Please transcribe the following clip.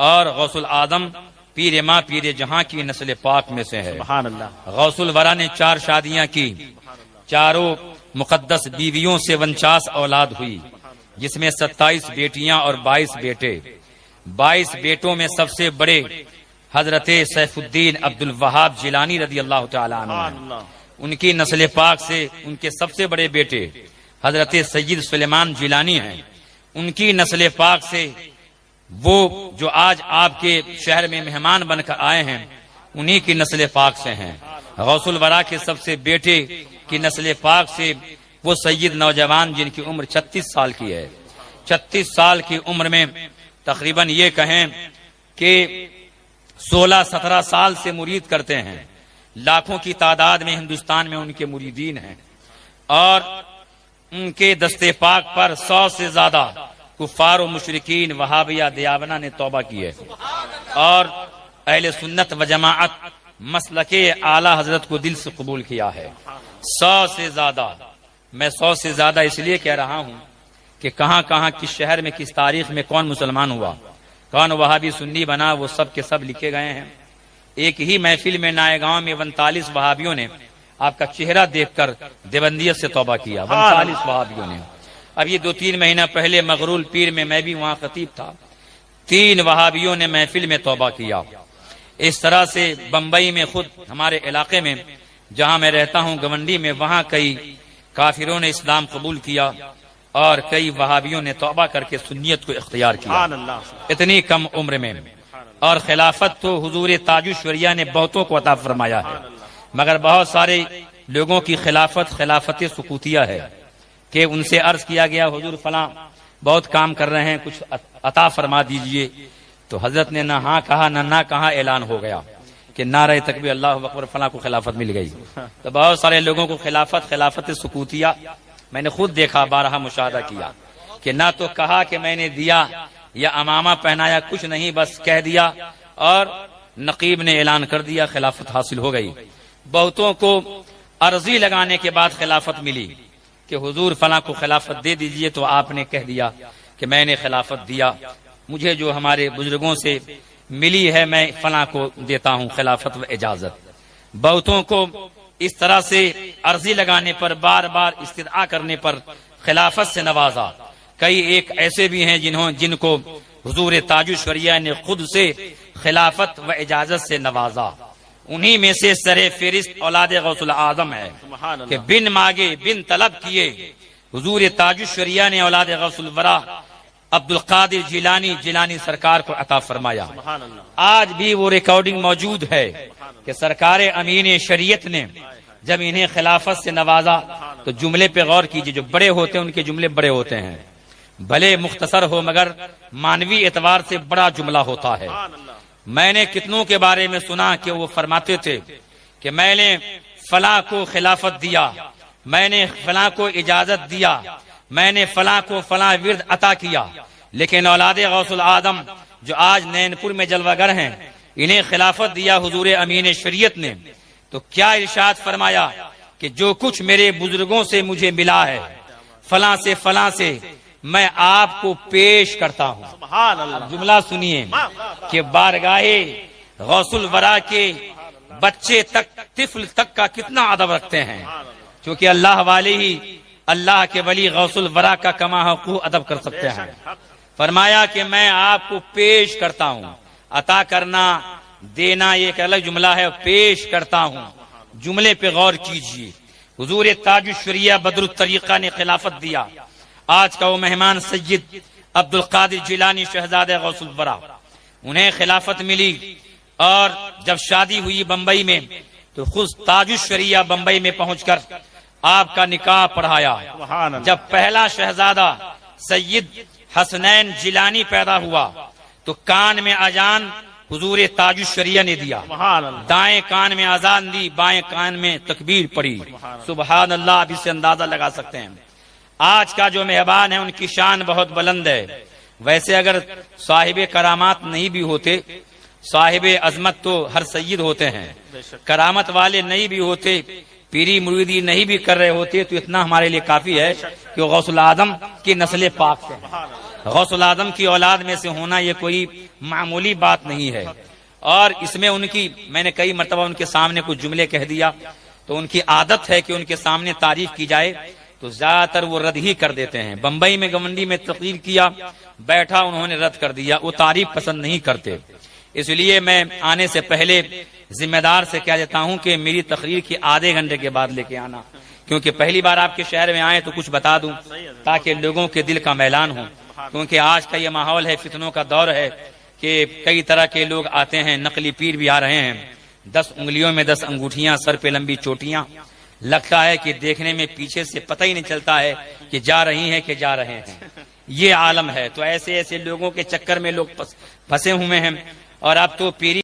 اور غوث العظم پیر ماں پیر جہاں کی نسل پاک میں سے ہے۔ سبحان اللہ۔ غوث الورا نے 4 شادیاں کی، چاروں مقدس بیویوں سے 49 اولاد ہوئی، جس میں 27 بیٹیاں اور 22 بیٹے۔ 22 بیٹوں میں سب سے بڑے حضرت سیف الدین عبد الوہاب جیلانی رضی اللہ تعالی عنہ ہیں۔ ان کی نسل پاک سے ان کے سب سے بڑے بیٹے حضرت سید سلیمان جیلانی ہیں۔ ان کی نسل پاک سے وہ جو آج آپ کے شہر میں مہمان بن کر آئے ہیں، انہی کی نسل پاک سے ہیں۔ غوث الورا کے سب سے بیٹے کی نسل پاک سے وہ سید نوجوان جن کی عمر 36 سال کی ہے۔ 36 سال کی عمر میں تقریباً یہ کہیں کہ 16-17 سال سے مرید کرتے ہیں۔ لاکھوں کی تعداد میں ہندوستان میں ان کے مریدین ہیں، اور ان کے دستے پاک پر 100 سے زیادہ کفار و مشرکین وہابیہ دیابنا نے توبہ کی ہے، اور اہل سنت و جماعت مسلک اعلی حضرت کو دل سے قبول کیا ہے۔ 100 سے زیادہ، میں 100 سے زیادہ اس لیے کہہ رہا ہوں کہ کہاں کہاں کس شہر میں کس تاریخ میں کون مسلمان ہوا، کون وہابی سنی بنا، وہ سب کے سب لکھے گئے ہیں۔ ایک ہی محفل میں نائے گاؤں میں 49 وہابیوں نے آپ کا چہرہ دیکھ کر دیوبندیت سے توبہ کیا، 49 وہابیوں نے۔ اب یہ 2-3 مہینہ پہلے مغرول پیر میں میں بھی وہاں خطیب تھا، 3 وہابیوں نے محفل میں توبہ کیا۔ اس طرح سے بمبئی میں خود ہمارے علاقے میں جہاں میں رہتا ہوں گونڈی میں، وہاں کئی کافروں نے اسلام قبول کیا اور کئی وہابیوں نے توبہ کر کے سنیت کو اختیار کیا، اتنی کم عمر میں۔ اور خلافت تو حضور تاج الشریعہ نے بہتوں کو عطا فرمایا ہے، مگر بہت سارے لوگوں کی خلافت سکوتیہ ہے کہ ان سے عرض کیا گیا حضور فلاں بہت کام کر رہے ہیں، کچھ عطا فرما دیجئے، تو حضرت نے نہ ہاں کہا نہ کہا، اعلان ہو گیا کہ نعرہ تکبیر اللہ اکبر، فلاں کو خلافت مل گئی۔ تو بہت سارے لوگوں کو خلافت سکوتیہ میں نے خود دیکھا، بارہا مشاہدہ کیا کہ نہ تو کہا کہ میں نے دیا یا امامہ پہنایا، کچھ نہیں، بس کہہ دیا اور نقیب نے اعلان کر دیا، خلافت حاصل ہو گئی۔ بہتوں کو عرضی لگانے کے بعد خلافت ملی کہ حضور فلاں کو خلافت دے دیجئے، تو آپ نے کہہ دیا کہ میں نے خلافت دیا، مجھے جو ہمارے بزرگوں سے ملی ہے میں فلاں کو دیتا ہوں خلافت و اجازت۔ بہتوں کو اس طرح سے عرضی لگانے پر، بار بار استدعا کرنے پر خلافت سے نوازا۔ کئی ایک ایسے بھی ہیں جن کو حضور تاج الشریعہ نے خود سے خلافت و اجازت سے نوازا۔ انہی میں سے سر فہرست اولاد غوث العظم ہے کہ بن مانگے بن طلب کیے حضور تاج الشریعہ نے اولاد غوث الورا عبد القادر جیلانی سرکار کو عطا فرمایا۔ آج بھی وہ ریکارڈنگ موجود ہے کہ سرکار امین شریعت نے جب انہیں خلافت سے نوازا تو جملے پہ غور کیجئے، جو بڑے ہوتے ہیں ان کے جملے بڑے ہوتے ہیں، بھلے مختصر ہو مگر مانوی اعتبار سے بڑا جملہ ہوتا ہے۔ میں نے کتنوں کے بارے میں سنا کہ وہ فرماتے تھے کہ میں نے فلاں کو خلافت دیا، میں نے فلاں کو اجازت دیا، میں نے فلاں کو فلاں ورد عطا کیا، لیکن اولاد غوث العظم جو آج نین پور میں جلوہ گر ہیں، انہیں خلافت دیا حضور امین شریعت نے، تو کیا ارشاد فرمایا کہ جو کچھ میرے بزرگوں سے مجھے ملا ہے فلاں سے فلاں سے میں آپ کو پیش کرتا ہوں۔ جملہ سنیے کہ بارگاہ غوث الورا کے بچے تک، طفل تک کا کتنا ادب رکھتے ہیں، کیونکہ اللہ والے ہی اللہ کے ولی غوث الورا کا کما حقوق ادب کر سکتے ہیں۔ فرمایا کہ میں آپ کو پیش کرتا ہوں، عطا کرنا دینا ایک الگ جملہ ہے، پیش کرتا ہوں۔ جملے پہ غور کیجئے، حضور تاج الشریعہ بدر الطریقہ نے خلافت دیا۔ آج کا وہ مہمان سید عبد القادر جیلانی شہزادہ غوث الورا، انہیں خلافت ملی، اور جب شادی ہوئی بمبئی میں تو خود تاج الشریعہ بمبئی میں پہنچ کر آپ کا نکاح پڑھایا۔ جب پہلا شہزادہ سید حسنین جیلانی پیدا ہوا تو کان میں اذان حضور تاج الشریعہ نے دیا، دائیں کان میں اذان دی، بائیں کان میں تکبیر پڑھی۔ سبحان اللہ، اب اس سے اندازہ لگا سکتے ہیں آج کا جو مہمان ہے ان کی شان بہت بلند ہے۔ ویسے اگر صاحب کرامات نہیں بھی ہوتے، صاحب عظمت تو ہر سید ہوتے ہیں، کرامت والے نہیں بھی ہوتے، پیری مریدی نہیں بھی کر رہے ہوتے، تو اتنا ہمارے لیے کافی ہے کہ غوث العظم کی نسل پاک سے ہیں۔ غوث العظم کی اولاد میں سے ہونا یہ کوئی معمولی بات نہیں ہے، اور اس میں ان کی میں نے کئی مرتبہ ان کے سامنے کچھ جملے کہہ دیا تو ان کی عادت ہے کہ ان کے سامنے تعریف کی جائے تو زیادہ تر وہ رد ہی کر دیتے ہیں۔ بمبئی میں گونڈی میں تقریر کیا، بیٹھا انہوں نے رد کر دیا، وہ تعریف پسند نہیں کرتے۔ اس لیے میں آنے سے پہلے ذمہ دار سے کہہ دیتا ہوں کہ میری تقریر کی آدھے گھنٹے کے بعد لے کے آنا، کیونکہ پہلی بار آپ کے شہر میں آئے تو کچھ بتا دوں تاکہ لوگوں کے دل کا میلان ہو، کیونکہ آج کا یہ ماحول ہے، فتنوں کا دور ہے کہ کئی طرح کے لوگ آتے ہیں، نقلی پیر بھی آ رہے ہیں، 10 انگلیوں میں 10 انگوٹھیاں، سر پہ لمبی چوٹیاں، لگتا ہے کہ دیکھنے میں پیچھے سے پتہ ہی نہیں چلتا ہے کہ جا رہی ہیں کہ جا رہے ہیں، یہ عالم ہے۔ تو ایسے ایسے لوگوں کے چکر میں لوگ پھنسے ہوئے ہیں، اور اب تو پیری